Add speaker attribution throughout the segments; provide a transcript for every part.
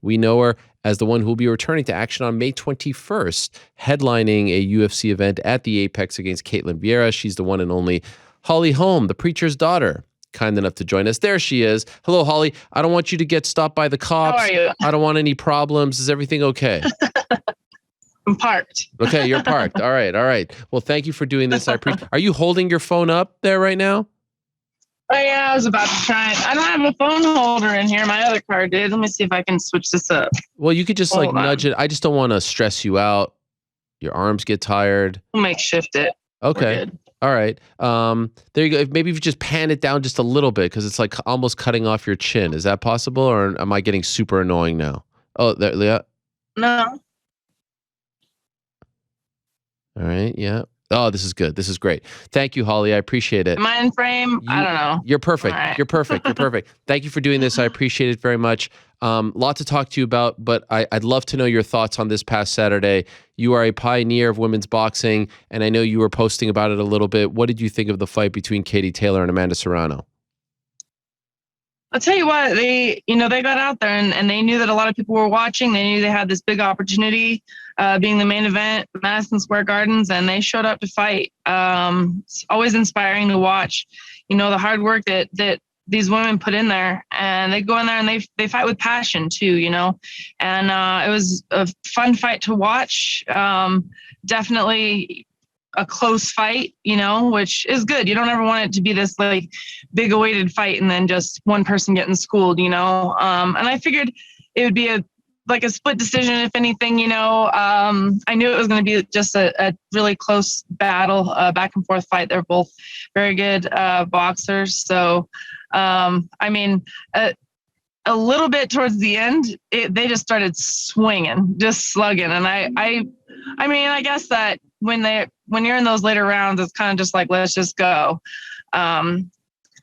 Speaker 1: We know her as the one who will be returning to action on May 21st, headlining a UFC event at the Apex against Caitlin Vieira. She's the one and only Holly Holm, the preacher's daughter, kind enough to join us. There she is. Hello, Holly. I don't want you to get stopped by the cops.
Speaker 2: How are you?
Speaker 1: I don't want any problems. Is everything okay?
Speaker 2: I'm parked.
Speaker 1: Okay, you're parked. All right, all right. Well, thank you for doing this. Are you holding your phone up there right now?
Speaker 2: Oh, yeah, I was about to try. I don't have a phone holder in here. My other car did. Let me see if I can switch this up.
Speaker 1: Well, you could just nudge it. I just don't want to stress you out. Your arms get tired.
Speaker 2: We'll makeshift it.
Speaker 1: Okay. All right. There you go. Maybe if you just pan it down just a little bit because it's like almost cutting off your chin. Is that possible, or am I getting super annoying now? Oh, there, yeah.
Speaker 2: No.
Speaker 1: All right. Yeah. Oh, this is good. This is great. Thank you, Holly. I appreciate it.
Speaker 2: Am I in frame? I don't know.
Speaker 1: You're perfect.
Speaker 2: Right.
Speaker 1: You're perfect. You're perfect. Thank you for doing this. I appreciate it very much. Lot to talk to you about, but I'd love to know your thoughts on this past Saturday. You are a pioneer of women's boxing, and I know you were posting about it a little bit. What did you think of the fight between Katie Taylor and Amanda Serrano?
Speaker 2: I'll tell you what, they got out there and they knew that a lot of people were watching. They knew they had this big opportunity, being the main event, Madison Square Gardens, and they showed up to fight. It's always inspiring to watch, the hard work that these women put in there, and they go in there and they fight with passion too, and it was a fun fight to watch. Definitely a close fight, which is good. You don't ever want it to be this like big awaited fight and then just one person getting schooled, and I figured it would be a split decision, if anything, I knew it was going to be just a really close battle, back and forth fight. They're both very good boxers. So, a little bit towards the end, they just started swinging, just slugging. And I guess that when you're in those later rounds, it's kind of just like, let's just go.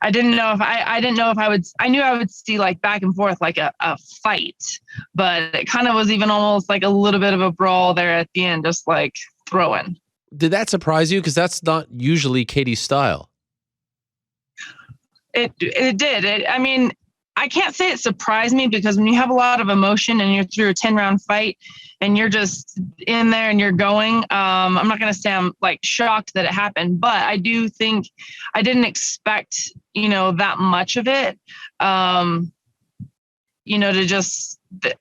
Speaker 2: I didn't know if I knew I would see like back and forth, like a fight, but it kind of was even almost like a little bit of a brawl there at the end, just like throwing.
Speaker 1: Did that surprise you? Because that's not usually Katie's style.
Speaker 2: It did. I can't say it surprised me, because when you have a lot of emotion and you're through a 10-round fight and you're just in there and you're going, I'm not going to say I'm like shocked that it happened, but I do think I didn't expect, that much of it. It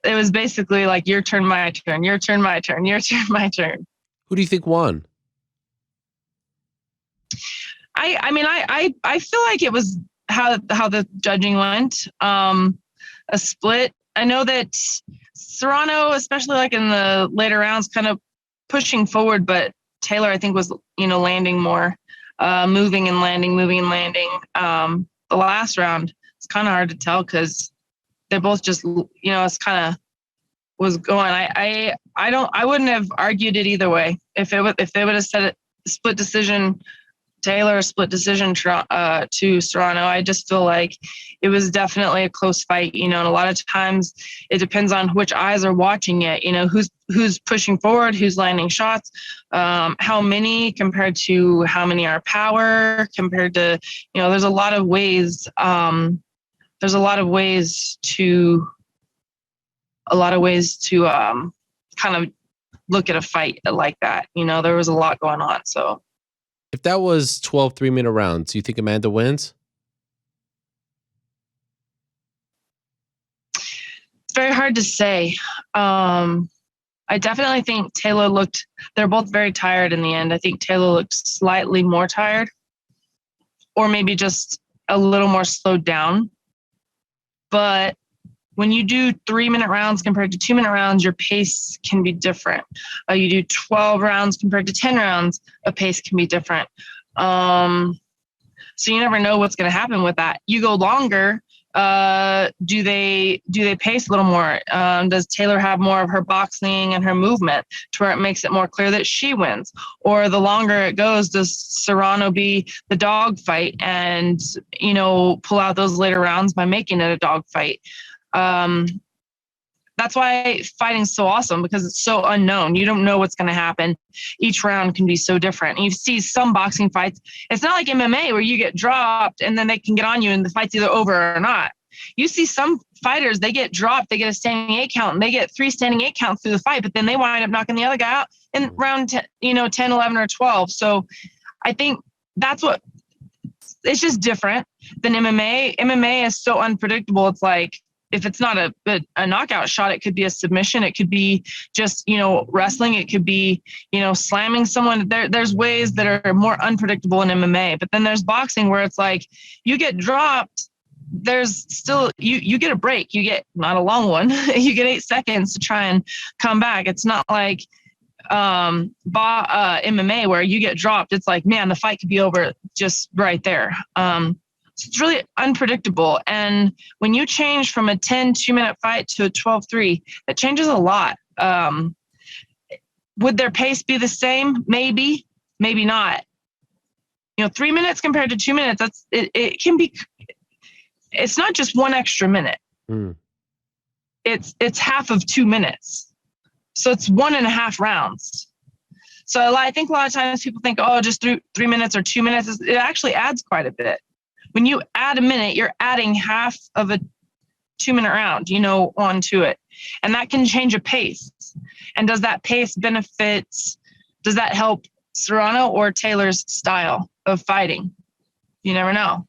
Speaker 2: was basically like your turn, my turn, your turn, my turn, your turn, my turn.
Speaker 1: Who do you think won?
Speaker 2: I feel like it was how the judging went, a split. I know that Serrano, especially like in the later rounds, kind of pushing forward, but Taylor, I think, was, landing more, moving and landing. The last round, it's kind of hard to tell because they both just, it's kind of was going. I wouldn't have argued it either way. If they would have said it split decision Taylor, split decision to Serrano, I just feel like it was definitely a close fight, and a lot of times it depends on which eyes are watching it, who's pushing forward, who's landing shots, how many compared to how many are power, compared to, there's a lot of ways, to kind of look at a fight like that. There was a lot going on, so.
Speaker 1: If that was 12 3-minute rounds, do you think Amanda wins?
Speaker 2: It's very hard to say. I definitely think they're both very tired in the end. I think Taylor looked slightly more tired, or maybe just a little more slowed down. But when you do 3-minute rounds compared to 2-minute rounds, your pace can be different. You do 12 rounds compared to 10 rounds, a pace can be different. So you never know what's going to happen with that. You go longer. Do they pace a little more? Does Taylor have more of her boxing and her movement to where it makes it more clear that she wins? Or the longer it goes, does Serrano be the dog fight and, pull out those later rounds by making it a dog fight? That's why fighting's so awesome, because it's so unknown. You don't know what's going to happen. Each round can be so different. And you see some boxing fights. It's not like MMA where you get dropped and then they can get on you and the fight's either over or not. You see some fighters, they get dropped, they get a standing 8 count, and they get 3 standing 8 counts through the fight, but then they wind up knocking the other guy out in round 10, 10, 11, or 12. So I think that's what, it's just different than MMA. MMA is so unpredictable. It's like, if it's not a knockout shot, it could be a submission. It could be just, wrestling. It could be, slamming someone. There's ways that are more unpredictable in MMA. But then there's boxing where it's like, you get dropped, there's still, you get a break. You get, not a long one, you get 8 seconds to try and come back. It's not like MMA where you get dropped. It's like, man, the fight could be over just right there. So it's really unpredictable. And when you change from a 10 2-minute fight to a 12-3, that changes a lot. Would their pace be the same? Maybe, maybe not. 3 minutes compared to 2 minutes, it can be, it's not just 1 extra minute. It's half of 2 minutes. So it's 1.5 rounds. So I think a lot of times people think, oh, just 3 minutes or 2 minutes. It actually adds quite a bit. When you add a minute, you're adding half of a 2-minute round, onto it. And that can change a pace. And does that pace does that help Serrano or Taylor's style of fighting? You never know.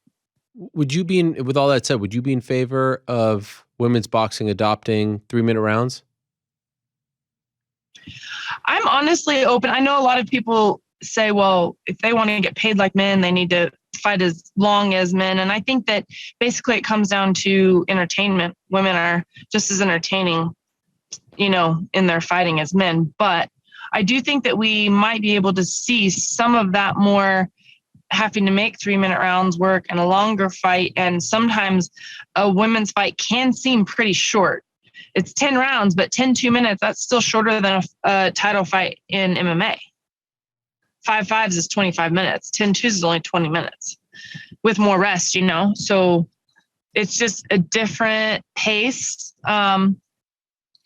Speaker 1: With all that said, would you be in favor of women's boxing adopting 3-minute rounds?
Speaker 2: I'm honestly open. I know a lot of people say, well, if they want to get paid like men, they need to fight as long as men. And I think that basically it comes down to entertainment. Women are just as entertaining, in their fighting as men. But I do think that we might be able to see some of that more having to make 3-minute rounds work and a longer fight. And sometimes a women's fight can seem pretty short. It's 10 rounds, but 10 2 minutes, that's still shorter than a title fight in MMA. 5-5s is 25 minutes. 10-2s is only 20 minutes with more rest, So it's just a different pace.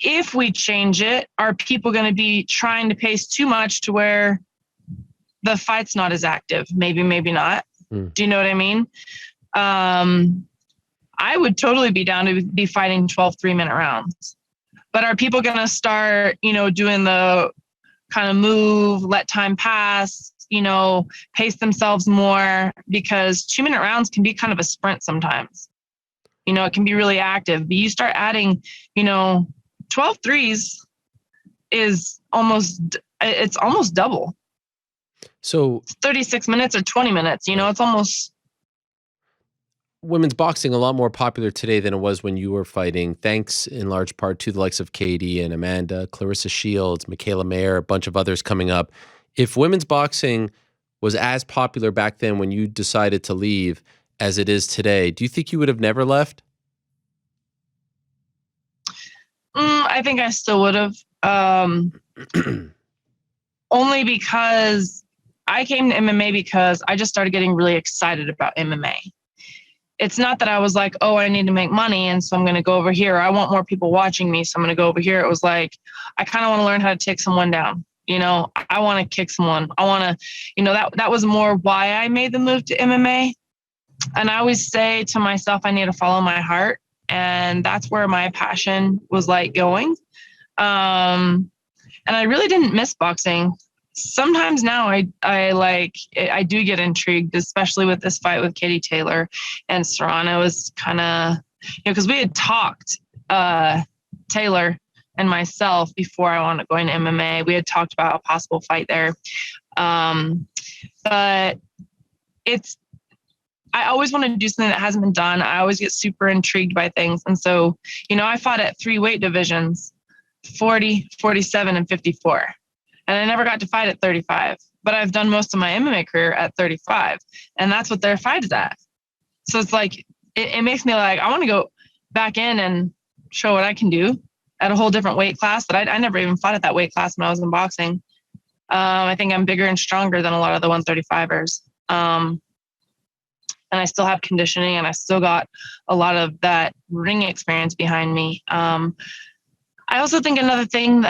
Speaker 2: If we change it, are people going to be trying to pace too much to where the fight's not as active? Maybe, maybe not. Do you know what I mean? I would totally be down to be fighting 12 3-minute rounds. But are people going to start, doing the kind of move, let time pass, pace themselves more? Because 2-minute rounds can be kind of a sprint sometimes. It can be really active. But you start adding, 12 threes is almost double.
Speaker 1: So
Speaker 2: 36 minutes or 20 minutes, it's almost.
Speaker 1: Women's boxing a lot more popular today than it was when you were fighting, thanks in large part to the likes of Katie and Amanda, Clarissa Shields, Michaela Mayer, a bunch of others coming up. If women's boxing was as popular back then when you decided to leave as it is today, do you think you would have never left?
Speaker 2: I think I still would have. Only because I came to MMA because I just started getting really excited about MMA. It's not that I was like, oh, I need to make money, and so I'm going to go over here. I want more people watching me, so I'm going to go over here. It was like, I kind of want to learn how to take someone down. I want to kick someone. I want to, that was more why I made the move to MMA. And I always say to myself, I need to follow my heart. And that's where my passion was like going. And I really didn't miss boxing. Sometimes now I do get intrigued, especially with this fight with Katie Taylor and Serrano. Is kind of, because we had talked, Taylor and myself, before I wanted to go into MMA. We had talked about a possible fight there. But I always want to do something that hasn't been done. I always get super intrigued by things. And so, I fought at 3 weight divisions, 40, 47, and 54. And I never got to fight at 35, but I've done most of my MMA career at 35, and that's what their fight is at. So it's like, it makes me like, I want to go back in and show what I can do at a whole different weight class that I never even fought at that weight class when I was in boxing. I think I'm bigger and stronger than a lot of the 135ers. And I still have conditioning, and I still got a lot of that ring experience behind me. I also think another thing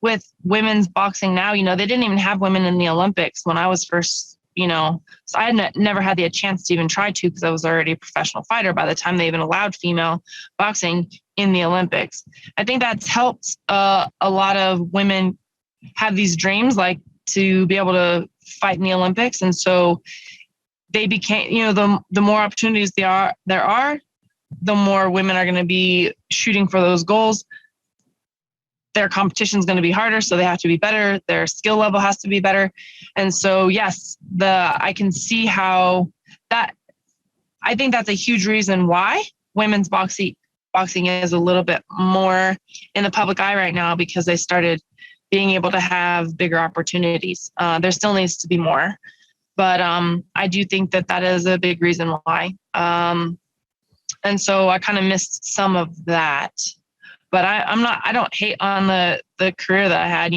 Speaker 2: with women's boxing now, they didn't even have women in the Olympics when I was first so I had never had the chance to even try to, because I was already a professional fighter by the time they even allowed female boxing in the Olympics. I think that's helped a lot of women have these dreams, like to be able to fight in the Olympics. And so they became, the more opportunities there are, the more women are going to be shooting for those goals. Their competition is going to be harder, so they have to be better. Their skill level has to be better. And so, yes, I can see how that, I think that's a huge reason why women's boxing is a little bit more in the public eye right now, because they started being able to have bigger opportunities. There still needs to be more, but I do think that is a big reason why. And so I kind of missed some of that. But I don't hate on the career that I had.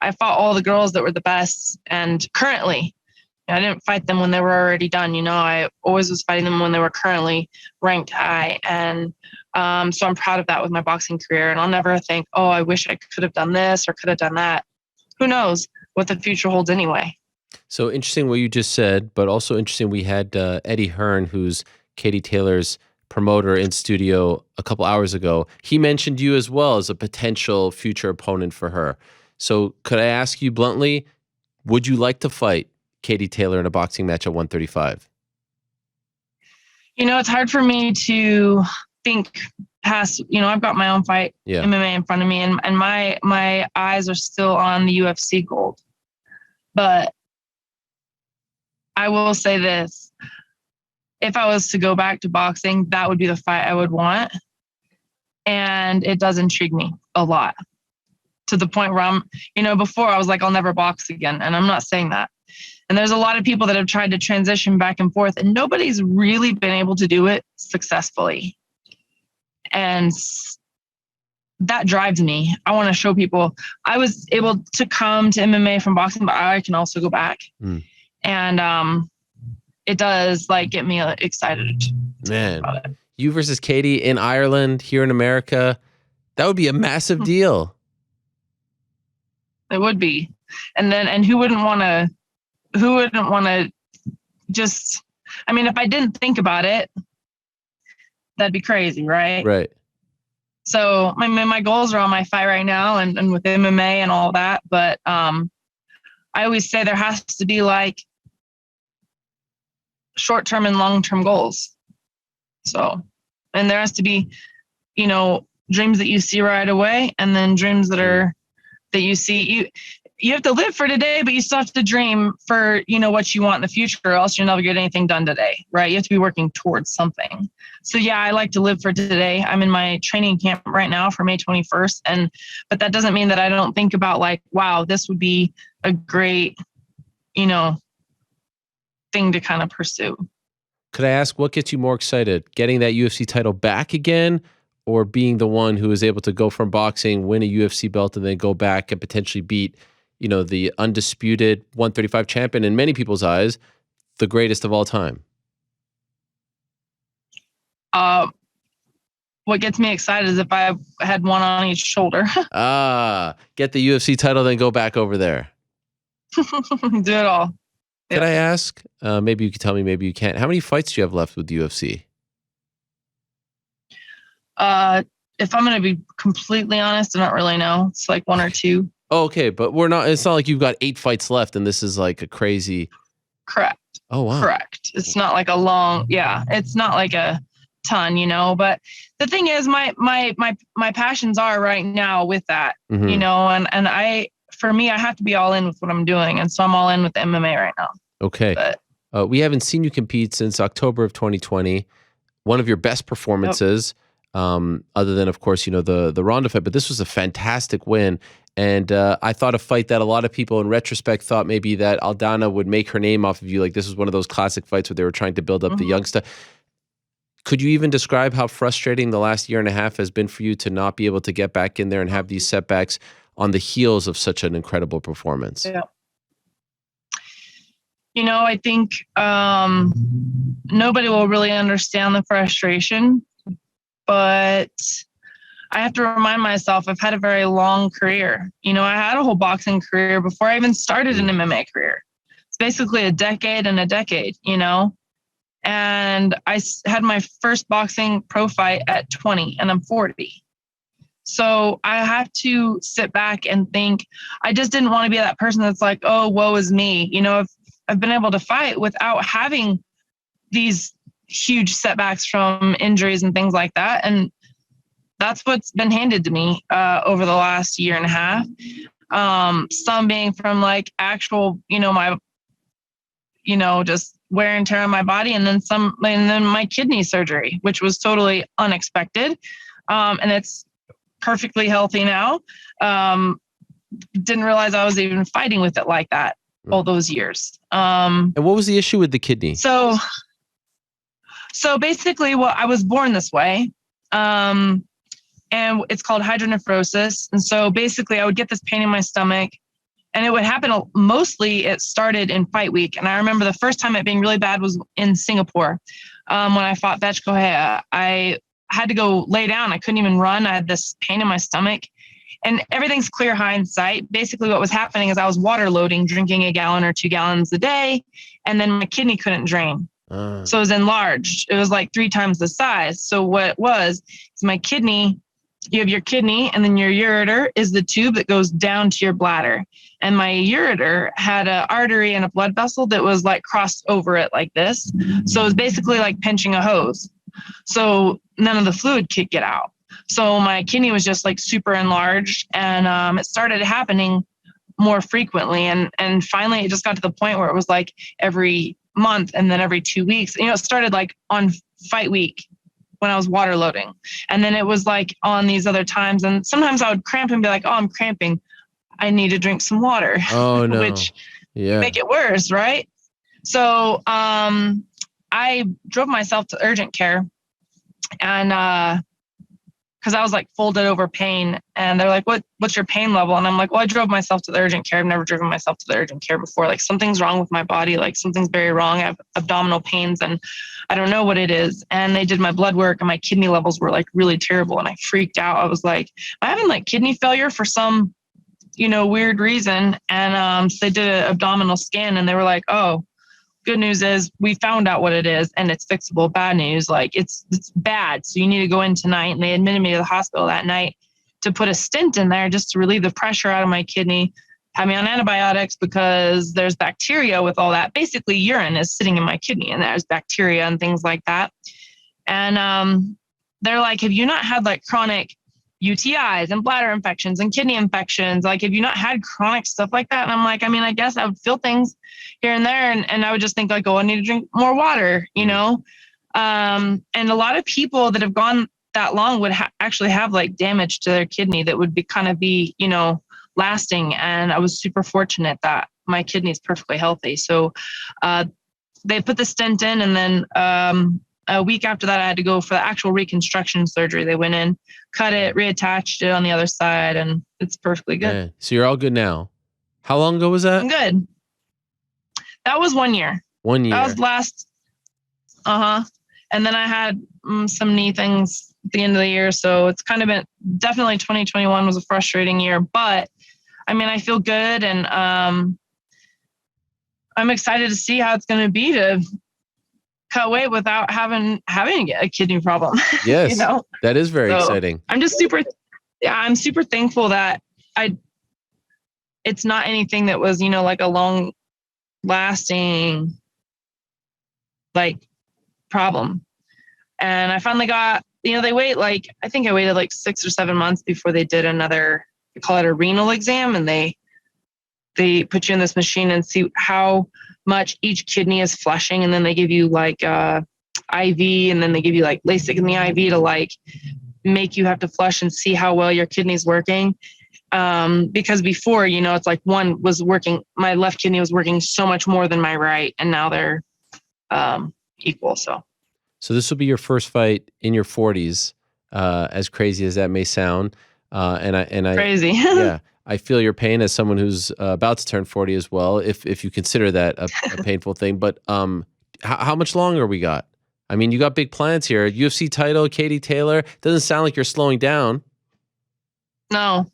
Speaker 2: I fought all the girls that were the best. And currently, I didn't fight them when they were already done. I always was fighting them when they were currently ranked high. And so I'm proud of that with my boxing career. And I'll never think, oh, I wish I could have done this or could have done that. Who knows what the future holds anyway.
Speaker 1: So interesting what you just said, but also interesting we had Eddie Hearn, who's Katie Taylor's promoter, in studio a couple hours ago. He mentioned you as well as a potential future opponent for her. So could I ask you bluntly, would you like to fight Katie Taylor in a boxing match at 135?
Speaker 2: It's hard for me to think past, I've got my own fight, MMA in front of me, and my eyes are still on the UFC gold. But I will say this. If I was to go back to boxing, that would be the fight I would want. And it does intrigue me a lot, to the point where I'm, before I was like, I'll never box again. And I'm not saying that. And there's a lot of people that have tried to transition back and forth, and nobody's really been able to do it successfully. And that drives me. I want to show people I was able to come to MMA from boxing, but I can also go back. And, it does get me excited.
Speaker 1: Man, you versus Katie in Ireland, here in America, that would be a massive deal.
Speaker 2: It would be. And who wouldn't want to just, if I didn't think about it, that'd be crazy, right?
Speaker 1: Right.
Speaker 2: So my goals are on my fight right now and with MMA and all that. But I always say there has to be short-term and long-term goals. So, and there has to be, dreams that you see right away, and then dreams that you see. You have to live for today, but you still have to dream for, what you want in the future, or else you'll never get anything done today, right? You have to be working towards something. So yeah, I like to live for today. I'm in my training camp right now for May 21st. But that doesn't mean that I don't think about wow, this would be a great, thing to kind of pursue.
Speaker 1: Could I ask, what gets you more excited? Getting that UFC title back again, or being the one who is able to go from boxing, win a UFC belt, and then go back and potentially beat, the undisputed 135 champion, in many people's eyes, the greatest of all time?
Speaker 2: What gets me excited is if I had one on each shoulder.
Speaker 1: Get the UFC title, then go back over there.
Speaker 2: Do it all.
Speaker 1: Could I ask, maybe you could tell me, maybe you can't, how many fights do you have left with the UFC?
Speaker 2: If I'm going to be completely honest, I don't really know. It's one or two.
Speaker 1: Oh, okay, but it's not like you've got 8 fights left and this is a crazy.
Speaker 2: Correct.
Speaker 1: Oh, wow.
Speaker 2: Correct. It's not a long, it's not a ton, but the thing is my passions are right now with that, and for me, I have to be all in with what I'm doing. And so I'm all in with the MMA right now.
Speaker 1: Okay. But we haven't seen you compete since October of 2020. One of your best performances, other than, of course, the Ronda fight. But this was a fantastic win. And I thought a fight that a lot of people in retrospect thought maybe that Aldana would make her name off of you. This was one of those classic fights where they were trying to build up the youngster. Could you even describe how frustrating the last year and a half has been for you to not be able to get back in there and have these setbacks on the heels of such an incredible performance?
Speaker 2: Yeah. I think nobody will really understand the frustration, but I have to remind myself I've had a very long career. I had a whole boxing career before I even started an MMA career. it's basically a decade and a decade, you know? And I had my first boxing pro fight at 20 and I'm 40. So I have to sit back and think, I just didn't want to be that person that's like, oh, woe is me. You know, I've been able to fight without having these huge setbacks from injuries and things like that. And that's what's been handed to me over the last year and a half. Some being from like actual, you know, my, you know, just wear and tear on my body. And then my kidney surgery, which was totally unexpected. And it's perfectly healthy now. Didn't realize I was even fighting with it like that all those years.
Speaker 1: And what was the issue with the kidney?
Speaker 2: So basically, I was born this way. And it's called hydronephrosis. And so basically I would get this pain in my stomach and it would happen mostly, it started in fight week. And I remember the first time it being really bad was in Singapore. When I fought Vetch Kohea, I had to go lay down. I couldn't even run. I had this pain in my stomach and everything's clear hindsight. Basically what was happening is I was water loading, drinking 1 gallon or 2 gallons a day. And then my kidney couldn't drain. So it was enlarged. It was like 3 times the size. So what it was is my kidney, you have your kidney and then your ureter is the tube that goes down to your bladder. And my ureter had an artery and a blood vessel that was like crossed over it like this. So it was basically like pinching a hose. So none of the fluid could get out. So my kidney was just like super enlarged and it started happening more frequently. And finally it just got to the point where it was like every month and then every 2 weeks. You know, it started like on fight week when I was water loading. And then it was like on these other times. And sometimes I would cramp and be like, oh, I'm cramping. I need to drink some water.
Speaker 1: Oh, no.
Speaker 2: Which make it worse, right? So I drove myself to urgent care and because I was like folded over pain and they're like, what's your pain level? And I'm like, well, I drove myself to the urgent care. I've never driven myself to the urgent care before. Like something's wrong with my body. Like something's very wrong. I have abdominal pains and I don't know what it is. And they did my blood work and my kidney levels were like really terrible. And I freaked out. I was like, I'm having like kidney failure for some, you know, weird reason. And so they did an abdominal scan and they were like, oh, good news is we found out what it is and it's fixable. Bad news, like it's bad. So you need to go in tonight. And they admitted me to the hospital that night to put a stent in there just to relieve the pressure out of my kidney, had me on antibiotics because there's bacteria with all that. Basically urine is sitting in my kidney and there's bacteria and things like that. And they're like, have you not had like chronic UTIs and bladder infections and kidney infections? Like, have you not had chronic stuff like that? And I'm like, I mean, I guess I would feel things here and there. And I would just think like, oh, I need to drink more water, you know? And a lot of people that have gone that long would actually have like damage to their kidney that would be, you know, lasting. And I was super fortunate that my kidney is perfectly healthy. So they put the stent in and then a week after that, I had to go for the actual reconstruction surgery. They went in, cut it, reattached it on the other side, and it's perfectly good.
Speaker 1: Man. So you're all good now. How long ago was that?
Speaker 2: I'm good. That was 1 year.
Speaker 1: 1 year.
Speaker 2: That was last. And then I had some knee things at the end of the year. So it's kind of been, definitely 2021 was a frustrating year, but I mean, I feel good and I'm excited to see how it's going to be to cut weight without having a kidney problem.
Speaker 1: Yes,
Speaker 2: you know?
Speaker 1: that is very exciting.
Speaker 2: I'm just I'm super thankful that it's not anything that was, you know, like a long lasting like problem. And I finally got, you know, I think I waited like 6 or 7 months before they did another, they call it a renal exam. And they put you in this machine and see how much each kidney is flushing. And then they give you like IV and then they give you like LASIK in the IV to like make you have to flush and see how well your kidney's working. Because before, you know, it's like one was working, my left kidney was working so much more than my right. And now they're equal. So
Speaker 1: this will be your first fight in your 40s, as crazy as that may sound.
Speaker 2: Crazy.
Speaker 1: Yeah, I feel your pain as someone who's about to turn 40 as well, if you consider that a painful thing. But how much longer we got? I mean, you got big plans here. UFC title, Katie Taylor. Doesn't sound like you're slowing down.
Speaker 2: No.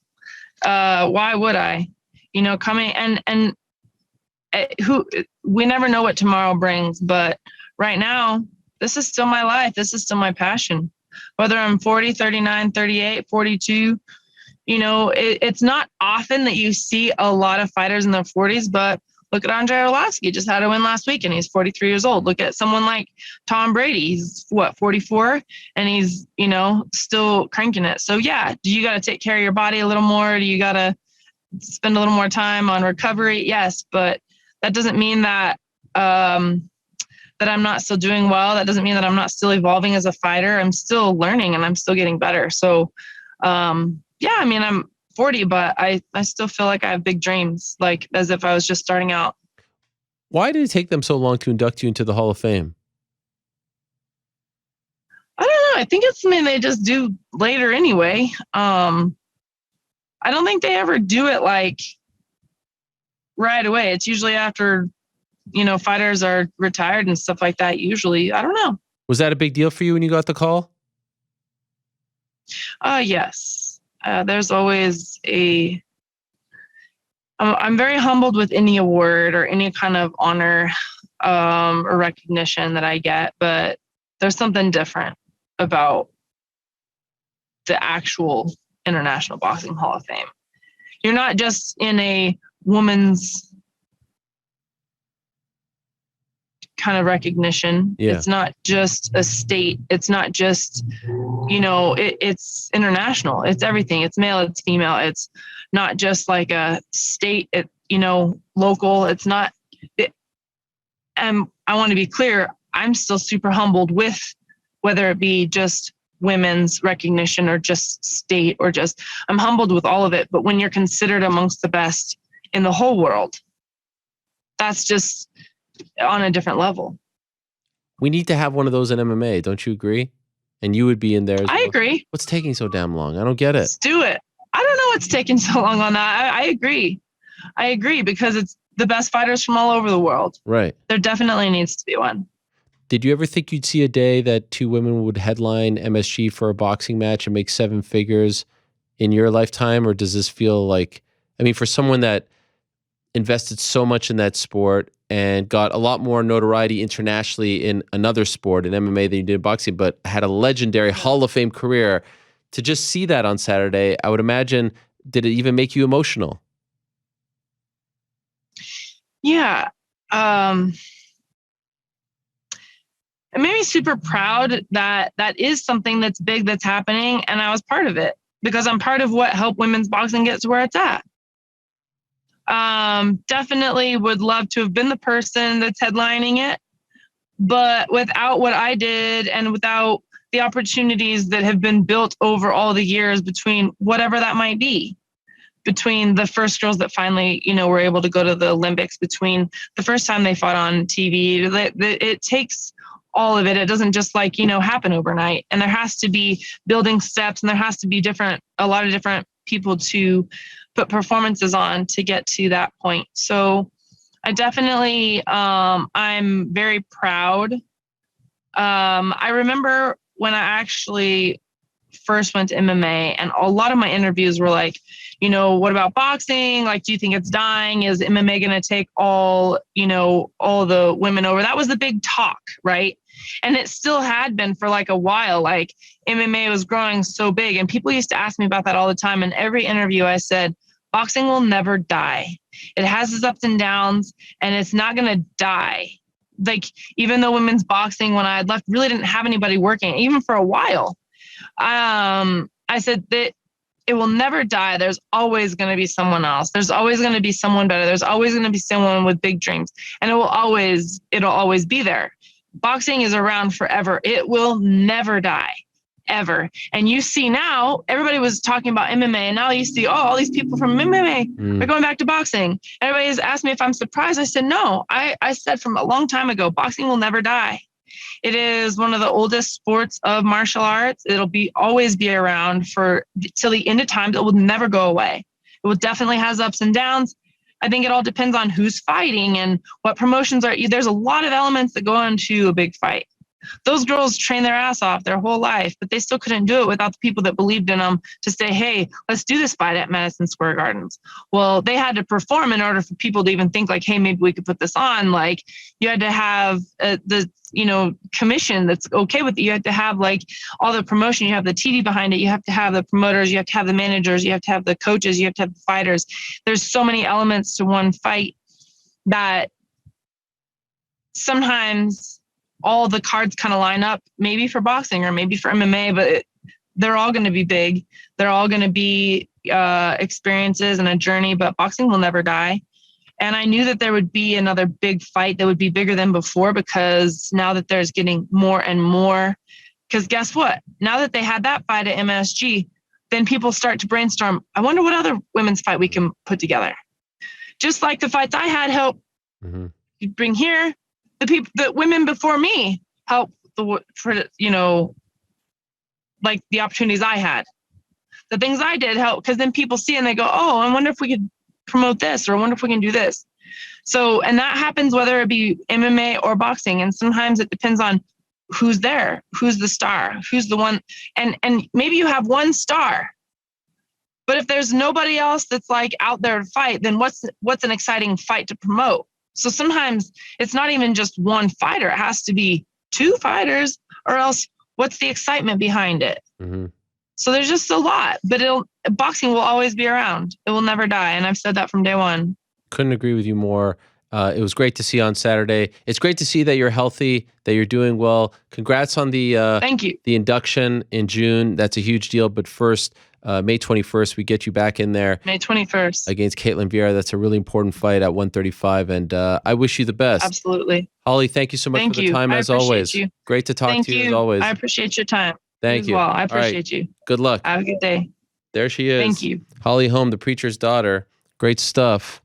Speaker 2: Why would I? You know, coming and we never know what tomorrow brings, but right now, this is still my life. This is still my passion. Whether I'm 40, 39, 38, 42, it's not often that you see a lot of fighters in their 40s, but look at Andrei Arlovsky, just had a win last week and he's 43 years old. Look at someone like Tom Brady. He's 44 and he's, still cranking it. So yeah, do you got to take care of your body a little more? Do you got to spend a little more time on recovery? Yes, but that doesn't mean that that I'm not still doing well. That doesn't mean that I'm not still evolving as a fighter. I'm still learning and I'm still getting better. So, I'm 40, but I still feel like I have big dreams, like as if I was just starting out.
Speaker 1: Why did it take them so long to induct you into the Hall of Fame?
Speaker 2: I don't know. I think it's something they just do later anyway. I don't think they ever do it like right away. It's usually after, fighters are retired and stuff like that. Usually, I don't know.
Speaker 1: Was that a big deal for you when you got the call?
Speaker 2: Yes. There's always I'm very humbled with any award or any kind of honor or recognition that I get, but there's something different about the actual International Boxing Hall of Fame. You're not just in a woman's kind of recognition.
Speaker 1: Yeah.
Speaker 2: It's not just a state. It's not just, it's international. It's everything. It's male, it's female. It's not just like a state, local. It's not. And I want to be clear, I'm still super humbled with whether it be just women's recognition or just state or I'm humbled with all of it. But when you're considered amongst the best in the whole world, that's just on a different level.
Speaker 1: We need to have one of those in MMA. Don't you agree? And you would be in there as well.
Speaker 2: I agree.
Speaker 1: What's taking so damn long? I don't get it.
Speaker 2: Let's do it. I don't know what's taking so long on that. I agree. I agree because it's the best fighters from all over the world.
Speaker 1: Right.
Speaker 2: There definitely needs to be one.
Speaker 1: Did you ever think you'd see a day that two women would headline MSG for a boxing match and make seven figures in your lifetime? Or does this feel like, for someone that invested so much in that sport and got a lot more notoriety internationally in another sport, in MMA, than you did in boxing, but had a legendary Hall of Fame career, to just see that on Saturday, I would imagine, did it even make you emotional?
Speaker 2: Yeah. It made me super proud that is something that's big that's happening, and I was part of it because I'm part of what helped women's boxing get to where it's at. Definitely would love to have been the person that's headlining it, but without what I did and without the opportunities that have been built over all the years between whatever that might be, between the first girls that finally, were able to go to the Olympics, between the first time they fought on TV, it takes all of it. It doesn't just happen overnight. And there has to be building steps, and there has to be a lot of different people to put performances on to get to that point. So I definitely, I'm very proud. I remember when I actually first went to MMA, and a lot of my interviews were like, what about boxing? Like, do you think it's dying? Is MMA going to take all the women over? That was the big talk, right? And it still had been for like a while. Like, MMA was growing so big, and people used to ask me about that all the time. In every interview, I said, boxing will never die. It has its ups and downs, and it's not going to die. Like, even though women's boxing, when I had left, really didn't have anybody working, even for a while. I said that it will never die. There's always going to be someone else. There's always going to be someone better. There's always going to be someone with big dreams, and it'll always be there. Boxing is around forever. It will never die, ever. And you see now, everybody was talking about MMA, and now you see, all these people from MMA are going back to boxing. Everybody's asked me if I'm surprised. I said, no. I said from a long time ago, boxing will never die. It is one of the oldest sports of martial arts. It'll always be around till the end of time. It will never go away. It will definitely has ups and downs. I think it all depends on who's fighting and what promotions are. There's a lot of elements that go into a big fight. Those girls train their ass off their whole life, but they still couldn't do it without the people that believed in them to say, hey, let's do this fight at Madison Square Gardens. Well, they had to perform in order for people to even think like, hey, maybe we could put this on. Like you had to have the commission that's okay with it. You have to have like all the promotion. You have the TD behind it. You have to have the promoters. You have to have the managers. You have to have the coaches. You have to have the fighters. There's so many elements to one fight that sometimes all the cards kind of line up, maybe for boxing or maybe for MMA, but they're all going to be big. They're all going to be experiences and a journey, but boxing will never die. And I knew that there would be another big fight that would be bigger than before, because now that there's getting more and more, because guess what? Now that they had that fight at MSG, then people start to brainstorm, I wonder what other women's fight we can put together. Just like the fights I had help you bring here, the women before me help like the opportunities I had. The things I did help, because then people see and they go, oh, I wonder if we could promote this, or I wonder if we can do this. So, and that happens whether it be MMA or boxing. And sometimes it depends on who's there, who's the star, who's the one. And maybe you have one star, but if there's nobody else that's like out there to fight, then what's an exciting fight to promote? So sometimes it's not even just one fighter. It has to be two fighters, or else what's the excitement behind it? So there's just a lot, but boxing will always be around. It will never die. And I've said that from day one.
Speaker 1: Couldn't agree with you more. It was great to see on Saturday. It's great to see that you're healthy, that you're doing well. Congrats on the
Speaker 2: Thank you.
Speaker 1: The induction in June. That's a huge deal. But first, May 21st, we get you back in there.
Speaker 2: May 21st.
Speaker 1: Against Ketlen Vieira. That's a really important fight at 135. And I wish you the best.
Speaker 2: Absolutely.
Speaker 1: Holly, thank you so much for the time as always.
Speaker 2: You.
Speaker 1: Great to talk to you as always.
Speaker 2: I appreciate your time.
Speaker 1: Thank you.
Speaker 2: Well, I appreciate you.
Speaker 1: Good luck.
Speaker 2: Have a good day.
Speaker 1: There she is.
Speaker 2: Thank you.
Speaker 1: Holly Holm, the preacher's daughter. Great stuff.